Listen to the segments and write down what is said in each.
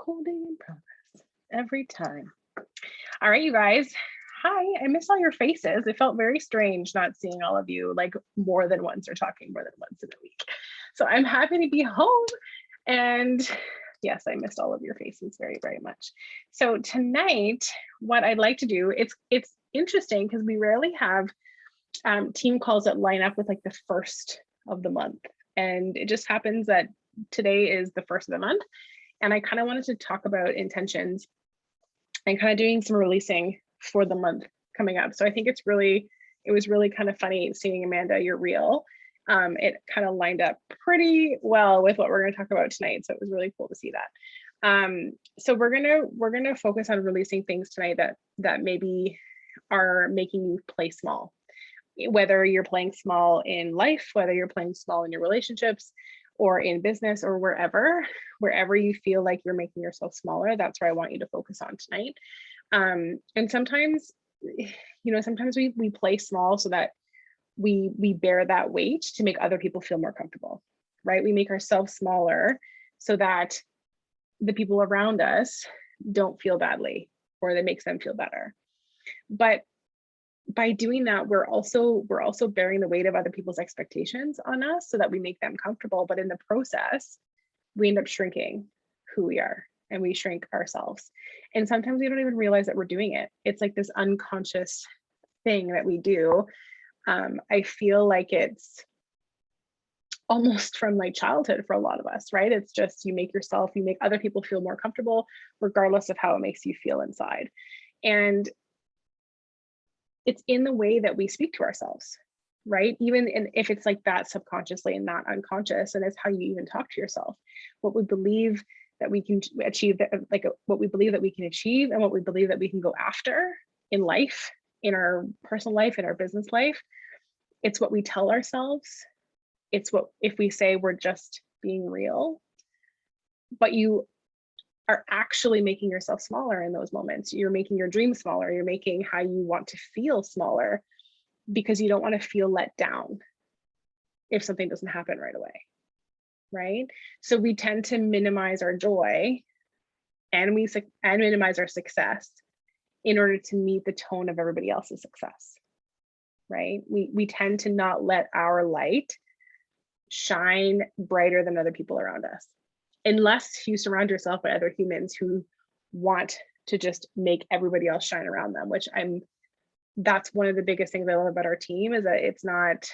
Recording in progress every time. All right, you guys. Hi, I miss all your faces. It felt very strange not seeing all of you like more than once or talking more than once in a week. So I'm happy to be home. And yes, I missed all of your faces very, very much. So tonight, what I'd like to do, it's interesting because we rarely have team calls that line up with like the first of the month. And it just happens that today is the first of the month. And I kind of wanted to talk about intentions and kind of doing some releasing for the month coming up. So I think it was really kind of funny seeing Amanda, your reel. It kind of lined up pretty well with what we're going to talk about tonight. So it was really cool to see that. So we're gonna focus on releasing things tonight that maybe are making you play small. Whether you're playing small in life, whether you're playing small in your relationships, or in business, or wherever you feel like you're making yourself smaller, that's where I want you to focus on tonight. And sometimes, sometimes we play small so that we bear that weight to make other people feel more comfortable, right? We make ourselves smaller so that the people around us don't feel badly, or that makes them feel better. But by doing that, we're also bearing the weight of other people's expectations on us so that we make them comfortable. But in the process, we end up shrinking who we are, and we shrink ourselves. And sometimes we don't even realize that we're doing it. It's like this unconscious thing that we do. I feel like it's almost from like childhood for a lot of us, right? It's just you make other people feel more comfortable, regardless of how it makes you feel inside. And it's in the way that we speak to ourselves, right? Even if it's like that subconsciously and not unconscious, and it's how you even talk to yourself, what we believe that we can achieve, what we believe that we can achieve, and what we believe that we can go after in life, in our personal life, in our business life. It's what we tell ourselves. It's what, if we say we're just being real, but you are actually making yourself smaller in those moments. You're making your dreams smaller. You're making how you want to feel smaller because you don't want to feel let down if something doesn't happen right away, right? So we tend to minimize our joy and minimize our success in order to meet the tone of everybody else's success, right? We tend to not let our light shine brighter than other people around us, unless you surround yourself by other humans who want to just make everybody else shine around them, that's one of the biggest things I love about our team, is that it's not,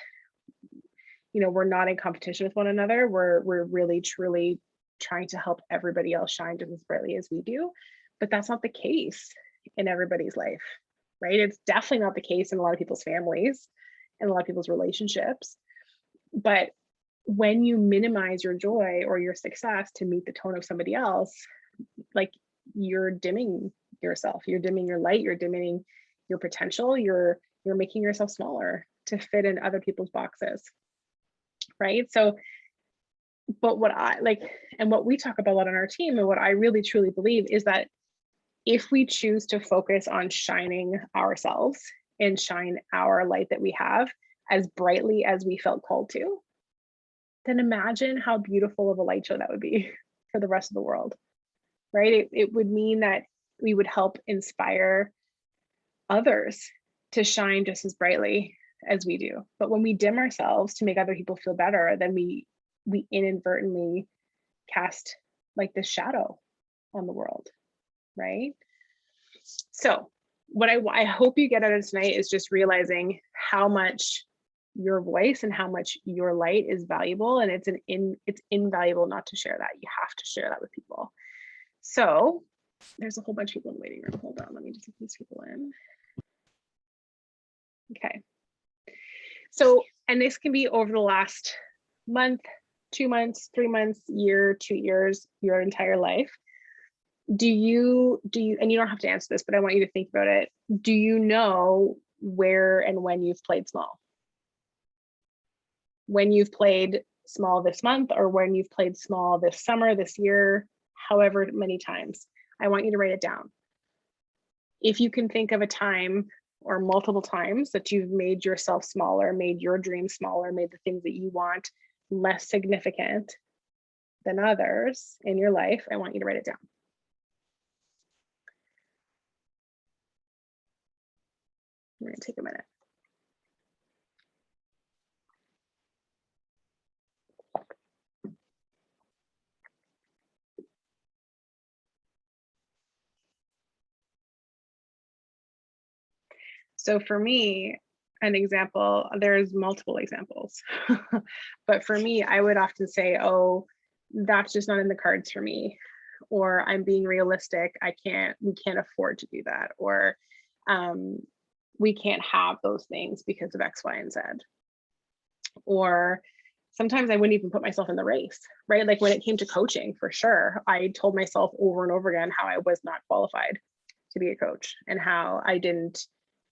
we're not in competition with one another. We're really, truly trying to help everybody else shine just as brightly as we do. But that's not the case in everybody's life, right? It's definitely not the case in a lot of people's families and a lot of people's relationships. But when you minimize your joy or your success to meet the tone of somebody else, like, you're dimming yourself, you're dimming your light, you're dimming your potential, you're making yourself smaller to fit in other people's boxes, right? So, but what I like, and what we talk about a lot on our team, and what I really truly believe, is that if we choose to focus on shining ourselves and shine our light that we have as brightly as we felt called to, then imagine how beautiful of a light show that would be for the rest of the world, right? It would mean that we would help inspire others to shine just as brightly as we do. But when we dim ourselves to make other people feel better, then we inadvertently cast like this shadow on the world, right? So what I hope you get out of tonight is just realizing how much your voice and how much your light is valuable, and it's invaluable not to share that. You have to share that with people. So there's a whole bunch of people in the waiting room. Hold on, let me just get these people in. Okay. So, and this can be over the last month, 2 months, 3 months, year, 2 years, your entire life. Do you, and you don't have to answer this, but I want you to think about it. Do you know where and when you've played small? When you've played small this month, or when you've played small this summer, this year, however many times, I want you to write it down. If you can think of a time or multiple times that you've made yourself smaller, made your dreams smaller, made the things that you want less significant than others in your life, I want you to write it down. We're gonna take a minute. So for me, an example, there's multiple examples, but for me, I would often say, oh, that's just not in the cards for me, or I'm being realistic. We can't afford to do that, or we can't have those things because of X, Y, and Z. Or sometimes I wouldn't even put myself in the race, right? Like when it came to coaching, for sure, I told myself over and over again how I was not qualified to be a coach and how I didn't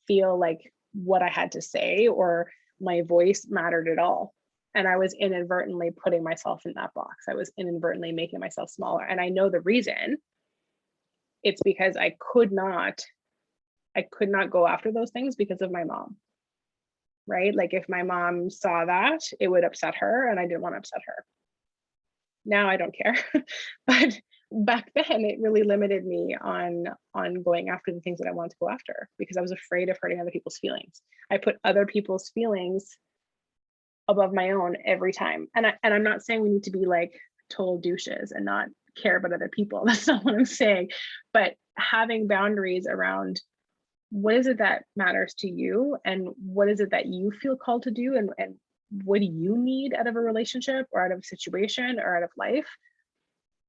feel like what I had to say or my voice mattered at all. And I was inadvertently putting myself in that box. I was inadvertently making myself smaller. And I know the reason. It's because I could not go after those things because of my mom, right? Like if my mom saw that, it would upset her and I didn't want to upset her. Now I don't care. But back then it really limited me on going after the things that I wanted to go after because I was afraid of hurting other people's feelings. I put other people's feelings above my own every time. And I'm not saying we need to be like total douches and not care about other people. That's not what I'm saying. But having boundaries around what is it that matters to you and what is it that you feel called to do and what do you need out of a relationship or out of a situation or out of life,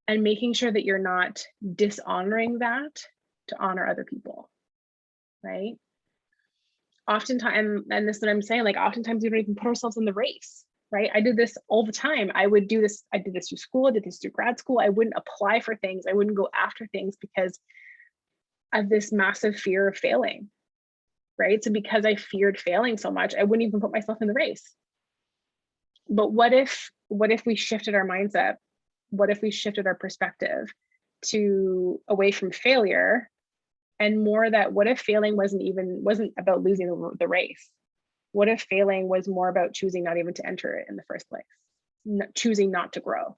and making sure that you're not dishonoring that to honor other people, right? Oftentimes, and this is what I'm saying, like oftentimes we don't even put ourselves in the race, right? I did this all the time. I did this through school, I did this through grad school. I wouldn't apply for things. I wouldn't go after things because of this massive fear of failing, right? So because I feared failing so much, I wouldn't even put myself in the race. But what if we shifted our mindset? What if we shifted our perspective to away from failure and more that what if failing wasn't about losing the race? What if failing was more about choosing not even to enter it in the first place? Choosing not to grow,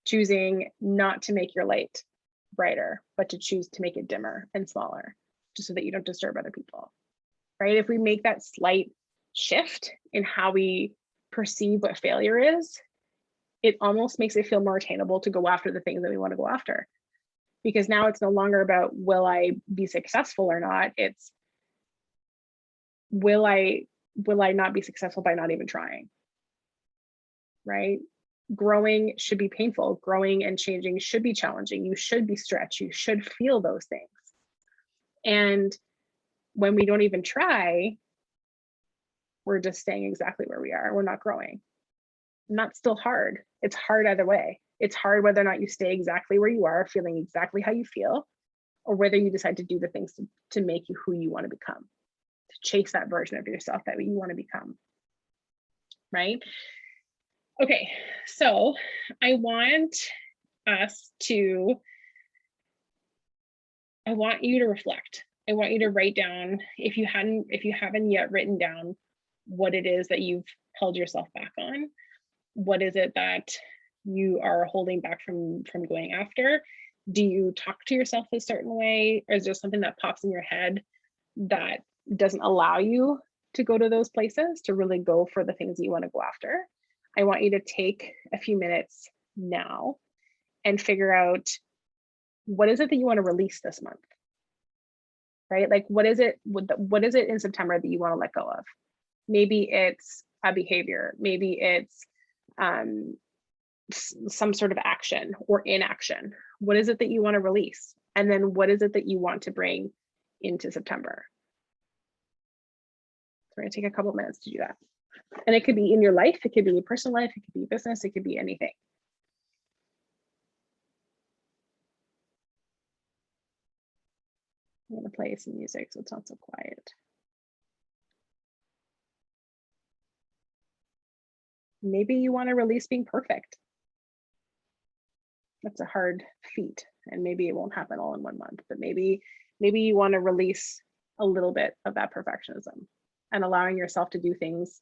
choosing not to make your light brighter, but to choose to make it dimmer and smaller, just so that you don't disturb other people, right? If we make that slight shift in how we perceive what failure is, it almost makes it feel more attainable to go after the things that we want to go after. Because now it's no longer about will I be successful or not, it's will I not be successful by not even trying, right? Growing should be painful. Growing and changing should be challenging. You should be stretched. You should feel those things. And when we don't even try, we're just staying exactly where we are. We're not growing. And that's still hard. It's hard either way. It's hard whether or not you stay exactly where you are, feeling exactly how you feel, or whether you decide to do the things to make you who you want to become, to chase that version of yourself that you want to become, right? Okay, so I want you to reflect. I want you to write down, if you haven't yet written down what it is that you've held yourself back on. What is it that you are holding back from going after? Do you talk to yourself a certain way? Or is there something that pops in your head that doesn't allow you to go to those places, to really go for the things that you want to go after? I want you to take a few minutes now and figure out what is it that you want to release this month, right? Like what is it in September that you want to let go of? Maybe it's a behavior, maybe it's some sort of action or inaction. What is it that you want to release? And then what is it that you want to bring into September? So we're going to take a couple minutes to do that. And it could be in your life, it could be your personal life, it could be business, it could be anything. I'm going to play some music so it's not so quiet. Maybe you want to release being perfect. That's a hard feat, and maybe it won't happen all in 1 month, but maybe you want to release a little bit of that perfectionism and allowing yourself to do things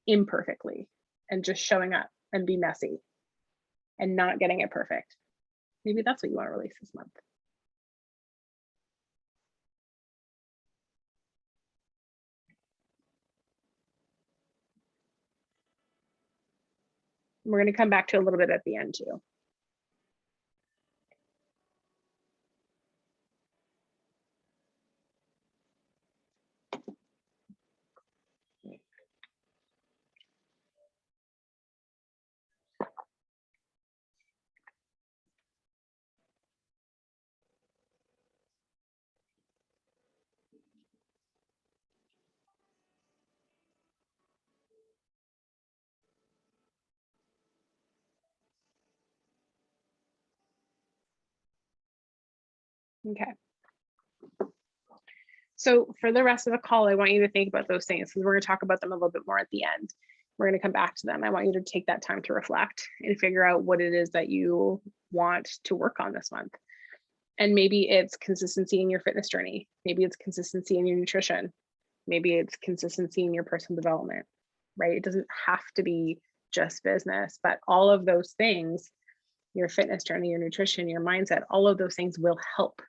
imperfectly and just showing up and be messy and not getting it perfect. Maybe that's what you want to release this month. We're going to come back to a little bit at the end too. Okay. So for the rest of the call, I want you to think about those things because we're going to talk about them a little bit more at the end. We're going to come back to them. I want you to take that time to reflect and figure out what it is that you want to work on this month. And maybe it's consistency in your fitness journey. Maybe it's consistency in your nutrition. Maybe it's consistency in your personal development, right? It doesn't have to be just business, but all of those things, your fitness journey, your nutrition, your mindset, all of those things will help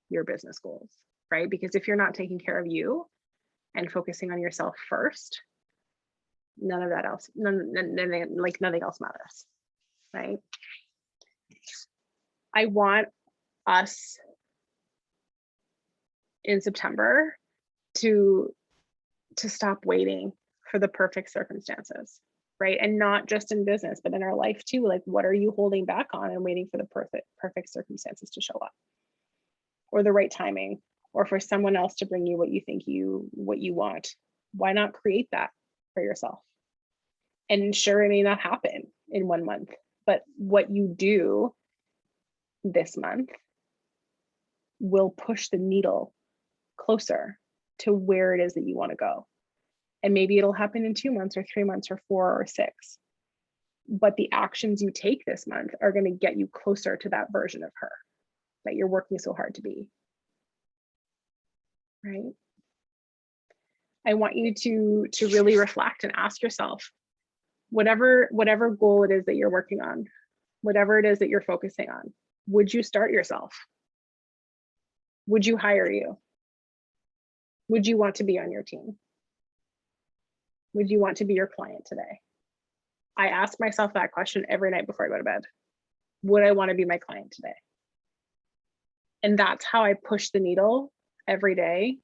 your business goals, right? Because if you're not taking care of you and focusing on yourself first, nothing else matters, right? I want us in September to stop waiting for the perfect circumstances, right? And not just in business, but in our life too. Like, what are you holding back on and waiting for the perfect circumstances to show up, or the right timing, or for someone else to bring you what you want? Why not create that for yourself? And sure, it may not happen in 1 month, but what you do this month will push the needle closer to where it is that you want to go. And maybe it'll happen in 2 months or 3 months or 4 or 6. But the actions you take this month are going to get you closer to that version of her that you're working so hard to be. Right? I want you to really reflect and ask yourself, whatever goal it is that you're working on, whatever it is that you're focusing on, would you start yourself? Would you hire you? Would you want to be on your team? Would you want to be your client today? I ask myself that question every night before I go to bed. Would I want to be my client today? And that's how I push the needle every day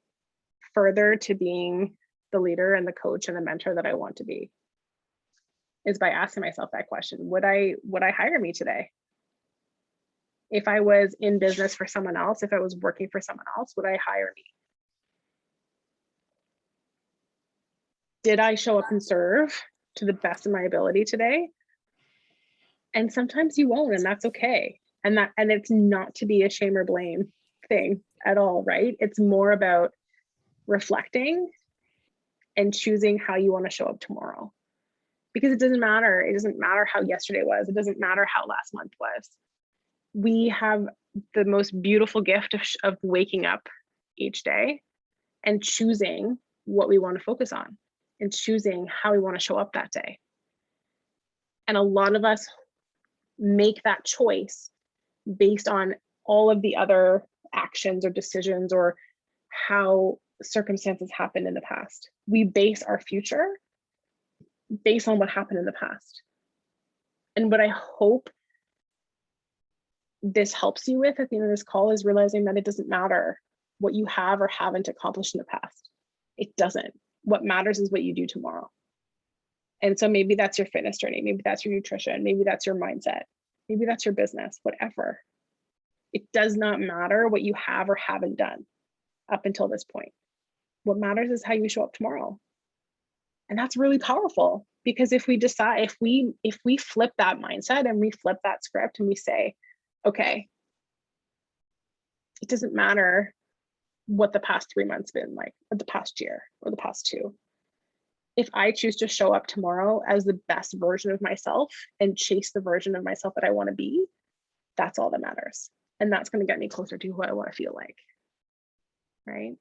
further to being the leader and the coach and the mentor that I want to be, is by asking myself that question. Would I hire me today? If I was in business for someone else, if I was working for someone else, would I hire me? Did I show up and serve to the best of my ability today? And sometimes you won't, and that's okay. And it's not to be a shame or blame thing at all, right? It's more about reflecting and choosing how you want to show up tomorrow. Because it doesn't matter. It doesn't matter how yesterday was. It doesn't matter how last month was. We have the most beautiful gift of waking up each day and choosing what we want to focus on and choosing how we want to show up that day. And a lot of us make that choice based on all of the other actions or decisions or how circumstances happened in the past. We base our future based on what happened in the past. And what I hope this helps you with at the end of this call is realizing that it doesn't matter what you have or haven't accomplished in the past. It doesn't. What matters is what you do tomorrow. And so maybe that's your fitness journey. Maybe that's your nutrition. Maybe that's your mindset. Maybe that's your business, whatever. It does not matter what you have or haven't done up until this point. What matters is how you show up tomorrow. And that's really powerful, because if we decide, if we flip that mindset and we flip that script and we say, okay, it doesn't matter what the past 3 months been like, or the past year, or the past 2. If I choose to show up tomorrow as the best version of myself and chase the version of myself that I want to be, that's all that matters. And that's going to get me closer to who I want to feel like, right?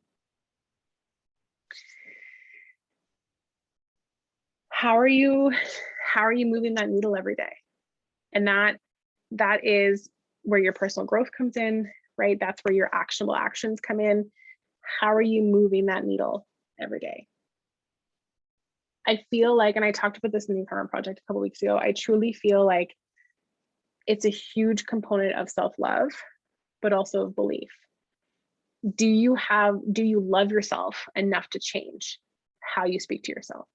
How are you moving that needle every day? And that is where your personal growth comes in, right? That's where your actionable actions come in. How are you moving that needle every day? I feel like, and I talked about this in the Empowerment Project a couple weeks ago, I truly feel like it's a huge component of self-love, but also of belief. Do you love yourself enough to change how you speak to yourself?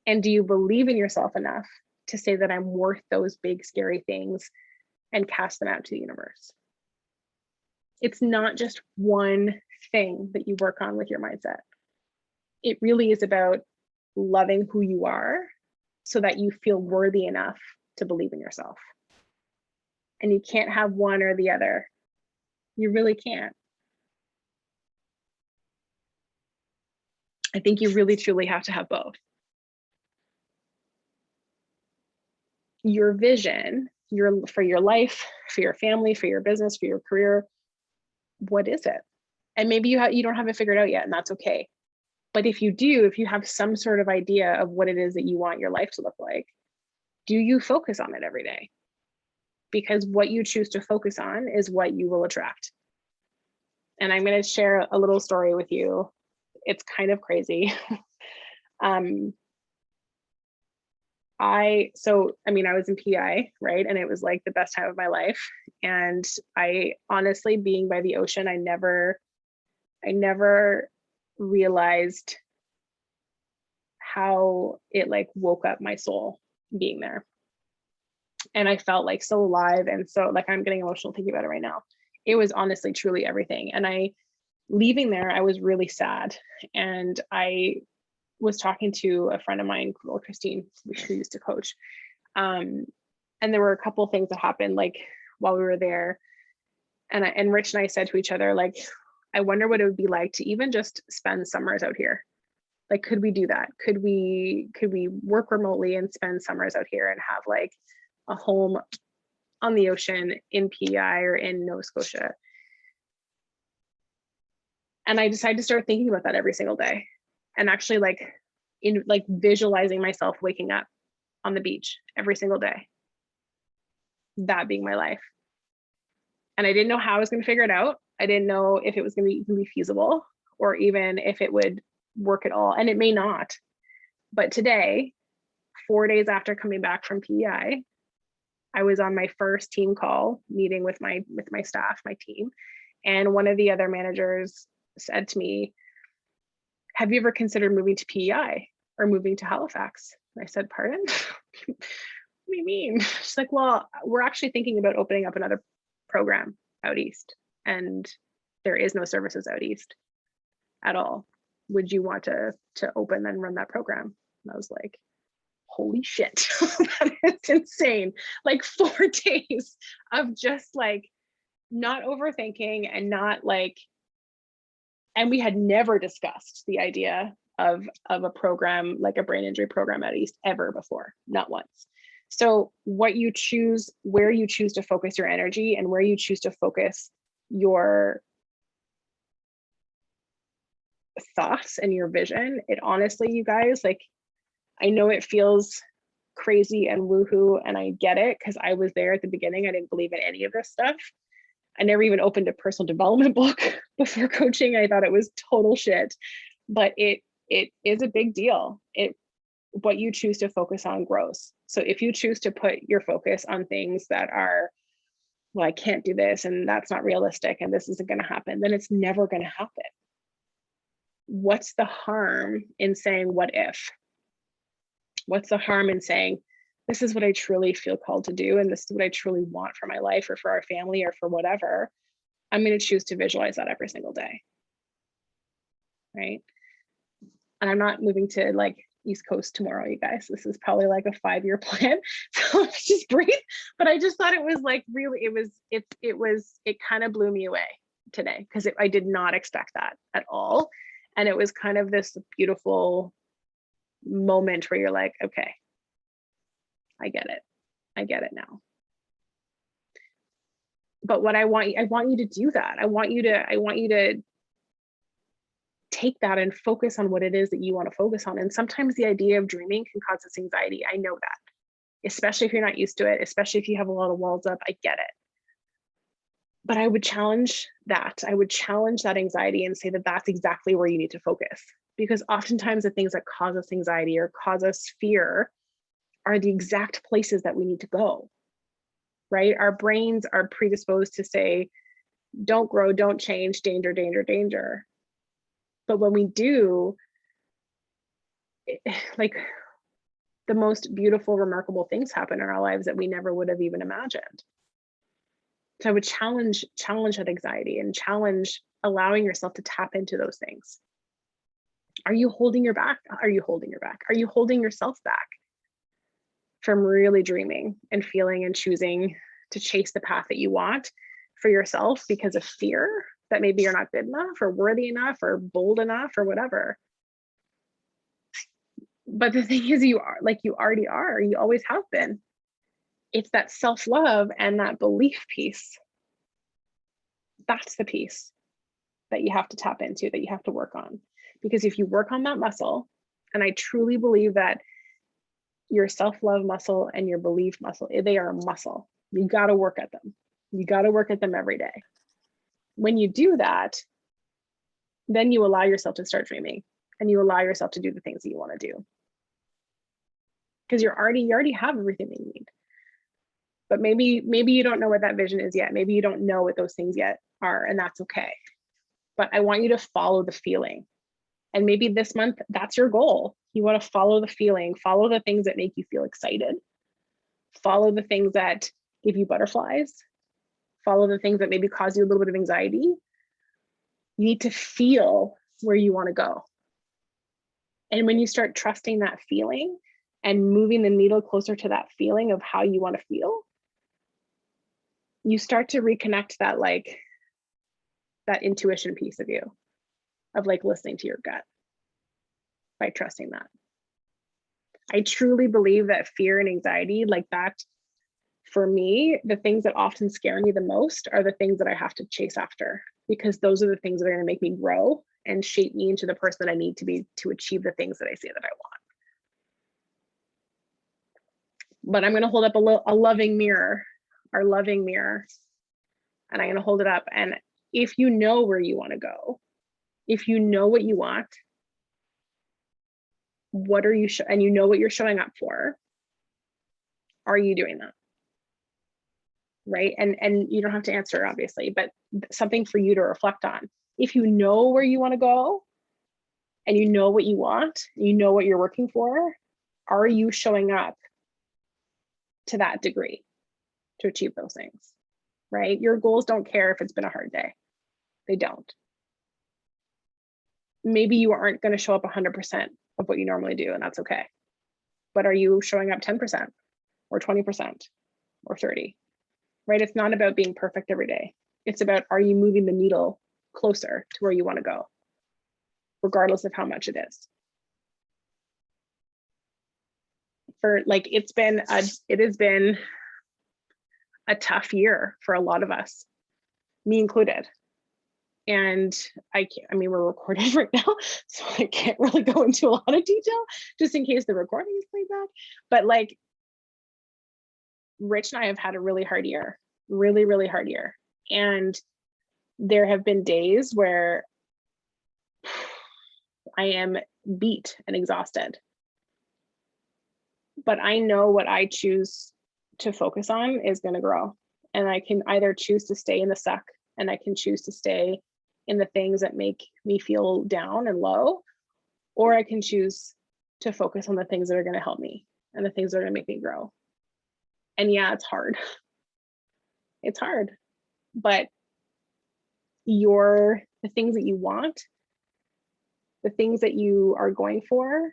And do you believe in yourself enough to say that I'm worth those big, scary things and cast them out to the universe? It's not just one thing that you work on with your mindset. It really is about loving who you are so that you feel worthy enough to believe in yourself. And you can't have one or the other. You really can't. I think you really truly have to have both. Your vision, for your life, for your family, for your business, for your career, what is it? And maybe you don't have it figured out yet, and that's okay. But if you do, if you have some sort of idea of what it is that you want your life to look like, do you focus on it every day? Because what you choose to focus on is what you will attract. And I'm going to share a little story with you. It's kind of crazy. I was in PI, right? And it was like the best time of my life. And I honestly, being by the ocean, I never realized how it like woke up my soul being there. And I felt like so alive. And so like, I'm getting emotional thinking about it right now. It was honestly, truly everything. And leaving there, I was really sad. And I was talking to a friend of mine, Christine, who used to coach. And there were a couple of things that happened like while we were there. And Rich and I said to each other, like, I wonder what it would be like to even just spend summers out here. Like, could we do that? Could we work remotely and spend summers out here and have like a home on the ocean in PEI or in Nova Scotia? And I decided to start thinking about that every single day, and actually like visualizing myself waking up on the beach every single day, that being my life. And I didn't know how I was going to figure it out. I didn't know if it was going to be feasible or even if it would work at all. And it may not. But today, 4 days after coming back from PEI, I was on my first team call meeting with my staff, my team. And one of the other managers said to me, have you ever considered moving to PEI or moving to Halifax? And I said, pardon? What do you mean? She's like, well, we're actually thinking about opening up another program out east, and there is no services out east at all. Would you want to open and run that program? And I was like, holy shit, that is insane. Like 4 days of just like not overthinking and not like, and we had never discussed the idea of a program, like a brain injury program at East ever before, not once. So what you choose, where you choose to focus your energy and where you choose to focus your thoughts and your vision, it honestly, you guys, like, I know it feels crazy and woohoo, and I get it because I was there at the beginning. I didn't believe in any of this stuff. I never even opened a personal development book before coaching. I thought it was total shit, but it is a big deal. What you choose to focus on grows. So if you choose to put your focus on things that are, well, I can't do this and that's not realistic and this isn't going to happen, then it's never going to happen. What's the harm in saying, what if? What's the harm in saying, this is what I truly feel called to do, and this is what I truly want for my life or for our family or for whatever. I'm going to choose to visualize that every single day. Right. And I'm not moving to like East Coast tomorrow, you guys. This is probably like a 5-year plan. So just breathe. But I just thought it was like really, it kind of blew me away today because I did not expect that at all. And it was kind of this beautiful moment where you're like, okay, I get it. I get it now. But what I want you to do that. I want you to take that and focus on what it is that you want to focus on. And sometimes the idea of dreaming can cause us anxiety. I know that, especially if you're not used to it, especially if you have a lot of walls up. I get it. But I would challenge that. I would challenge that anxiety and say that that's exactly where you need to focus. Because oftentimes the things that cause us anxiety or cause us fear are the exact places that we need to go, right? Our brains are predisposed to say, don't grow, don't change, danger, danger, danger. But when we do, like the most beautiful, remarkable things happen in our lives that we never would have even imagined. So I would challenge that anxiety and challenge allowing yourself to tap into those things. Are you holding your back? Are you holding your back? Are you holding yourself back from really dreaming and feeling and choosing to chase the path that you want for yourself because of fear that maybe you're not good enough or worthy enough or bold enough or whatever? But the thing is, you are, like, you already are, you always have been. It's that self-love and that belief piece. That's the piece that you have to tap into, that you have to work on. Because if you work on that muscle, and I truly believe that your self-love muscle and your belief muscle, they are a muscle. You got to work at them. You got to work at them every day. When you do that, then you allow yourself to start dreaming and you allow yourself to do the things that you want to do. Because you already have everything that you need. But maybe you don't know what that vision is yet. Maybe you don't know what those things yet are, and that's okay. But I want you to follow the feeling. And maybe this month, that's your goal. You want to follow the feeling, follow the things that make you feel excited, follow the things that give you butterflies, follow the things that maybe cause you a little bit of anxiety. You need to feel where you want to go. And when you start trusting that feeling and moving the needle closer to that feeling of how you want to feel, you start to reconnect that, like, that intuition piece of you, of like listening to your gut by trusting that. I truly believe that fear and anxiety, like that, for me, the things that often scare me the most are the things that I have to chase after, because those are the things that are going to make me grow and shape me into the person that I need to be to achieve the things that I say that I want. But I'm going to hold up a loving mirror, our loving mirror, and I'm going to hold it up. And if you know where you want to go, if you know what you want, what are you, and you know what you're showing up for, are you doing that? Right? And you don't have to answer, obviously, but something for you to reflect on. If you know where you want to go and you know what you want, you know what you're working for, are you showing up to that degree to achieve those things? Right? Your goals don't care if it's been a hard day. They don't. Maybe you aren't going to show up 100% of what you normally do, and that's okay. But are you showing up 10% or 20% or 30%? Right? It's not about being perfect every day. It's about, are you moving the needle closer to where you want to go, regardless of how much it is. For like, it has been a tough year for a lot of us, me included. And I mean, we're recording right now, so I can't really go into a lot of detail just in case the recording is played back. But like, Rich and I have had a really hard year, really, really hard year. And there have been days where I am beat and exhausted. But I know what I choose to focus on is going to grow. And I can either choose to stay in the suck, and I can choose to stay in the things that make me feel down and low, or I can choose to focus on the things that are going to help me and the things that are going to make me grow. And yeah, it's hard. It's hard, but the things that you want, the things that you are going for,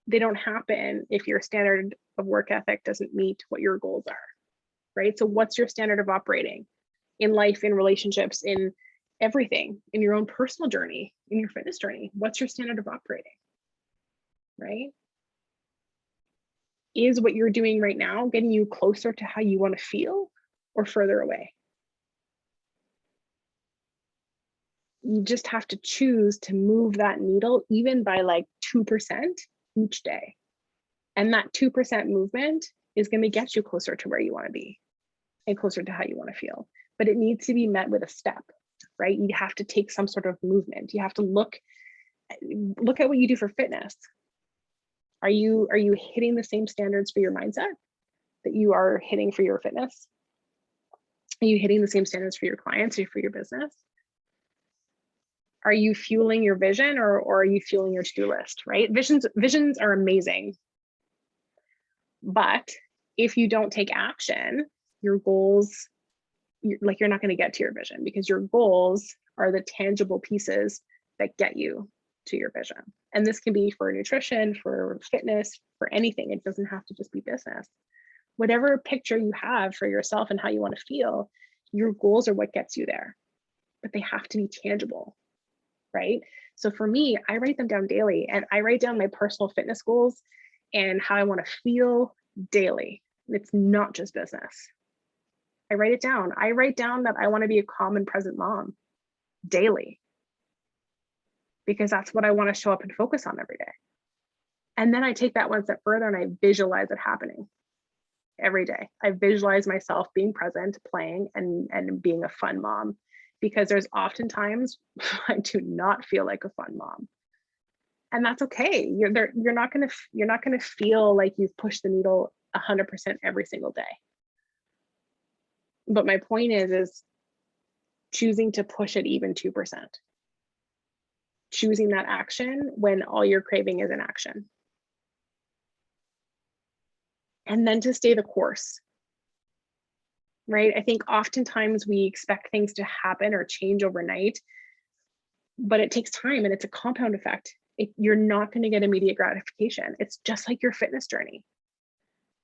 they don't happen if your standard of work ethic doesn't meet what your goals are, right? So what's your standard of operating in life, in relationships, in everything, in your own personal journey, in your fitness journey? What's your standard of operating, right? Is what you're doing right now getting you closer to how you want to feel or further away? You just have to choose to move that needle even by like 2% each day. And that 2% movement is going to get you closer to where you want to be. and closer to how you want to feel. But it needs to be met with a step, right? You have to take some sort of movement. You have to look at what you do for fitness. Are you hitting the same standards for your mindset that you are hitting for your fitness? Are you hitting the same standards for your clients or for your business? Are you fueling your vision, or are you fueling your to-do list, right? Visions are amazing. But if you don't take action, your goals, you're not going to get to your vision, because your goals are the tangible pieces that get you to your vision. And this can be for nutrition, for fitness, for anything. It doesn't have to just be business. Whatever picture you have for yourself and how you want to feel, your goals are what gets you there, but they have to be tangible, right? So for me, I write them down daily, and I write down my personal fitness goals and how I want to feel daily. It's not just business. I write it down. I write down that I want to be a calm and present mom daily, because that's what I want to show up and focus on every day. And then I take that one step further and I visualize it happening every day. I visualize myself being present, playing, and being a fun mom, because there's oftentimes I do not feel like a fun mom. And that's okay. You're not gonna feel like you've pushed the needle 100% every single day. But my point is choosing to push it even 2%. Choosing that action when all you're craving is inaction. And then to stay the course, right? I think oftentimes we expect things to happen or change overnight, but it takes time and it's a compound effect. You're not going to get immediate gratification. It's just like your fitness journey.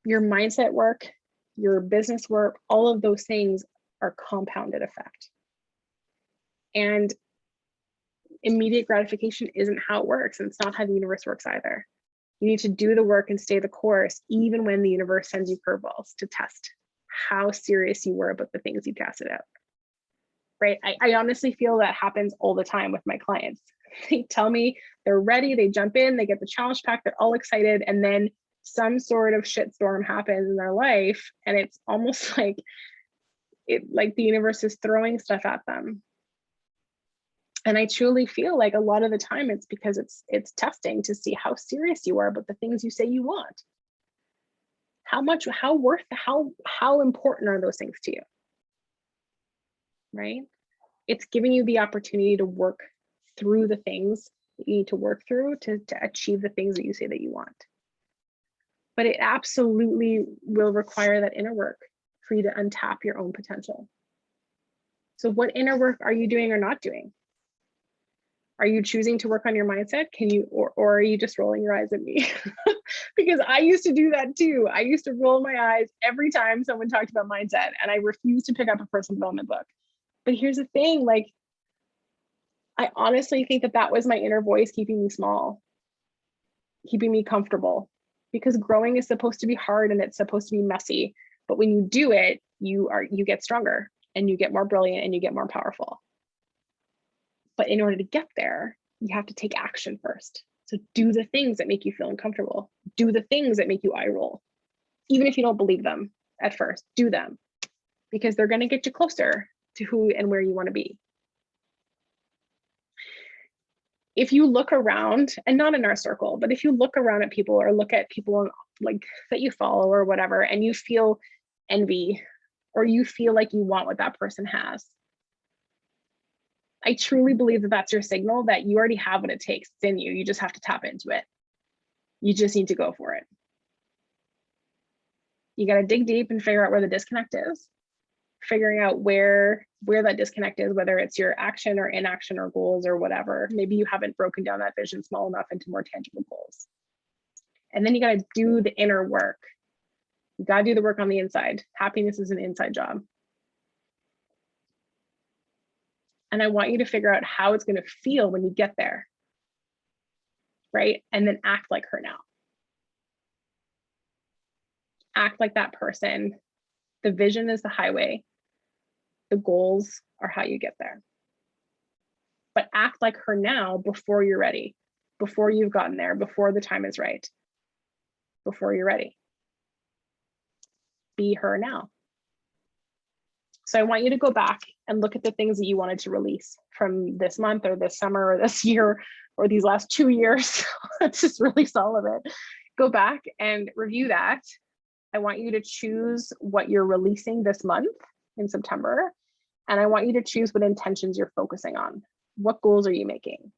Your mindset work, your business work, all of those things are compounded effect. And immediate gratification isn't how it works, and it's not how the universe works either. You need to do the work and stay the course, even when the universe sends you curveballs to test how serious you were about the things you casted out, right? I honestly feel that happens all the time with my clients. They tell me they're ready, they jump in, they get the challenge pack, they're all excited, and then some sort of shitstorm happens in their life, and it's almost like the universe is throwing stuff at them. And I truly feel like a lot of the time it's because it's testing to see how serious you are about the things you say you want. How important are those things to you, right? It's giving you the opportunity to work through the things that you need to work through to achieve the things that you say that you want. But it absolutely will require that inner work for you to untap your own potential. So what inner work are you doing or not doing? Are you choosing to work on your mindset? Or are you just rolling your eyes at me? Because I used to do that too. I used to roll my eyes every time someone talked about mindset, and I refused to pick up a personal development book. But here's the thing, like, I honestly think that was my inner voice keeping me small, keeping me comfortable, because growing is supposed to be hard and it's supposed to be messy. But when you do it, you get stronger and you get more brilliant and you get more powerful. But in order to get there, you have to take action first. So do the things that make you feel uncomfortable. Do the things that make you eye roll. Even if you don't believe them at first, do them, because they're going to get you closer to who and where you want to be. If you look around, and not in our circle, but if you look around at people or look at people like that you follow or whatever, and you feel envy or you feel like you want what that person has, I truly believe that that's your signal that you already have what it takes. It's in you. You just have to tap into it. You just need to go for it. You got to dig deep and figure out where the disconnect is, figuring out where that disconnect is, whether it's your action or inaction or goals or whatever. Maybe you haven't broken down that vision small enough into more tangible goals. And then you got to do the inner work. You got to do the work on the inside. Happiness is an inside job. And I want you to figure out how it's going to feel when you get there, right? And then act like her now. Act like that person. The vision is the highway. The goals are how you get there. But act like her now before you're ready, before you've gotten there, before the time is right, before you're ready. Be her now. So I want you to go back and look at the things that you wanted to release from this month or this summer or this year or these last 2 years. Let's just release all of it. Go back and review that. I want you to choose what you're releasing this month in September. And I want you to choose what intentions you're focusing on. What goals are you making?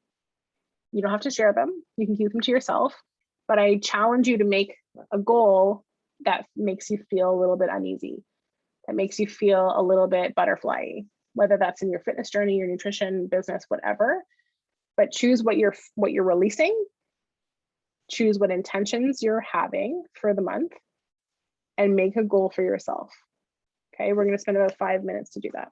You don't have to share them. You can keep them to yourself. But I challenge you to make a goal that makes you feel a little bit uneasy, that makes you feel a little bit butterfly, whether that's in your fitness journey, your nutrition, business, whatever. But choose what you're releasing, choose what intentions you're having for the month, and make a goal for yourself. Okay, we're gonna spend about 5 minutes to do that.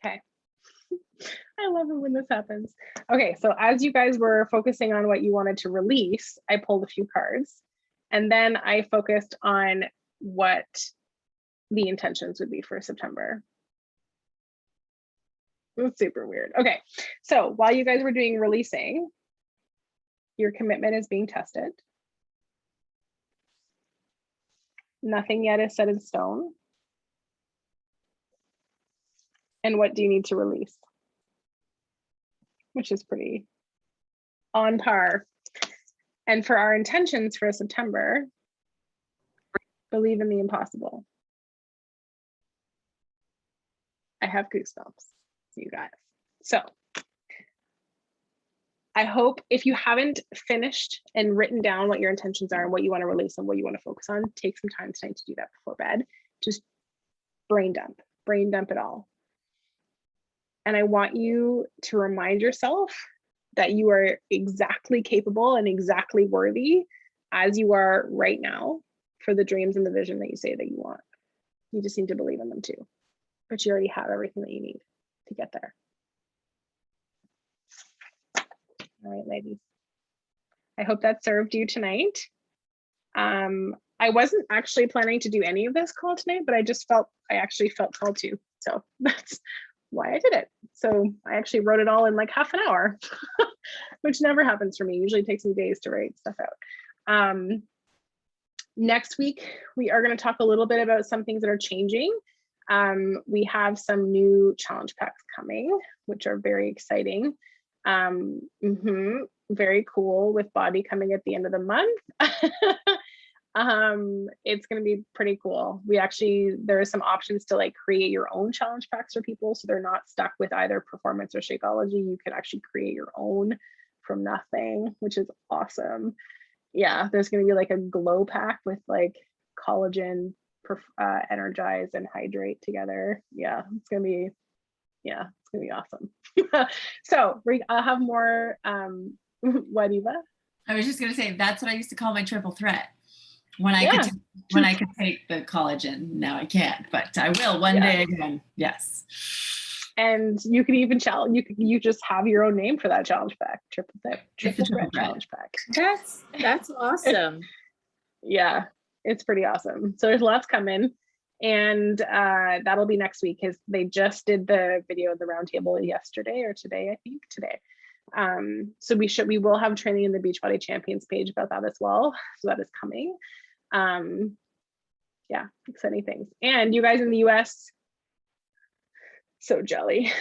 Okay. I love it when this happens. Okay, so as you guys were focusing on what you wanted to release, I pulled a few cards, and then I focused on what the intentions would be for September. It was super weird. Okay, so while you guys were doing releasing, your commitment is being tested. Nothing yet is set in stone. And what do you need to release? Which is pretty on par. And for our intentions for September, believe in the impossible. I have goosebumps, you guys. So I hope if you haven't finished and written down what your intentions are and what you want to release and what you want to focus on, take some time tonight to do that before bed. Just brain dump it all. And I want you to remind yourself that you are exactly capable and exactly worthy as you are right now for the dreams and the vision that you say that you want. You just need to believe in them too. But you already have everything that you need to get there. All right, ladies. I hope that served you tonight. I wasn't actually planning to do any of this call tonight, but I actually felt called to. So that's why I did it. So I actually wrote it all in like half an hour, which never happens for me. Usually it takes me days to write stuff out. Next week, we are going to talk a little bit about some things that are changing. We have some new challenge packs coming, which are very exciting. Very cool, with Body coming at the end of the month. It's going to be pretty cool. There are some options to like create your own challenge packs for people, so they're not stuck with either Performance or Shakeology. You can actually create your own from nothing, which is awesome. Yeah, there's going to be like a glow pack with like collagen, energize, and hydrate together. Yeah, it's gonna be awesome. So I'll have more. What, Eva? I was just gonna say, that's what I used to call my triple threat. When I could take the collagen. Now I can't, but I will one day again. Yes. And you can even you just have your own name for that challenge pack. Triple threat challenge pack. That's awesome. Yeah, it's pretty awesome. So there's lots coming, and that'll be next week, because they just did the video of the roundtable yesterday or today, I think today. So we will have training in the Beachbody Champions page about that as well. So that is coming. Yeah, exciting things. And you guys in the US, so jelly.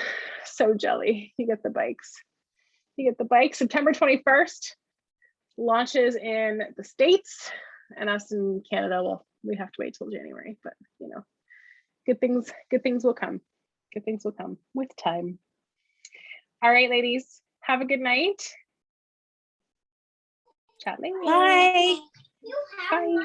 You get the bikes. September 21st launches in the States, and us in Canada, well, we have to wait till January, but you know, good things will come. Good things will come with time. All right, ladies, have a good night. Chat later. Bye. Bye.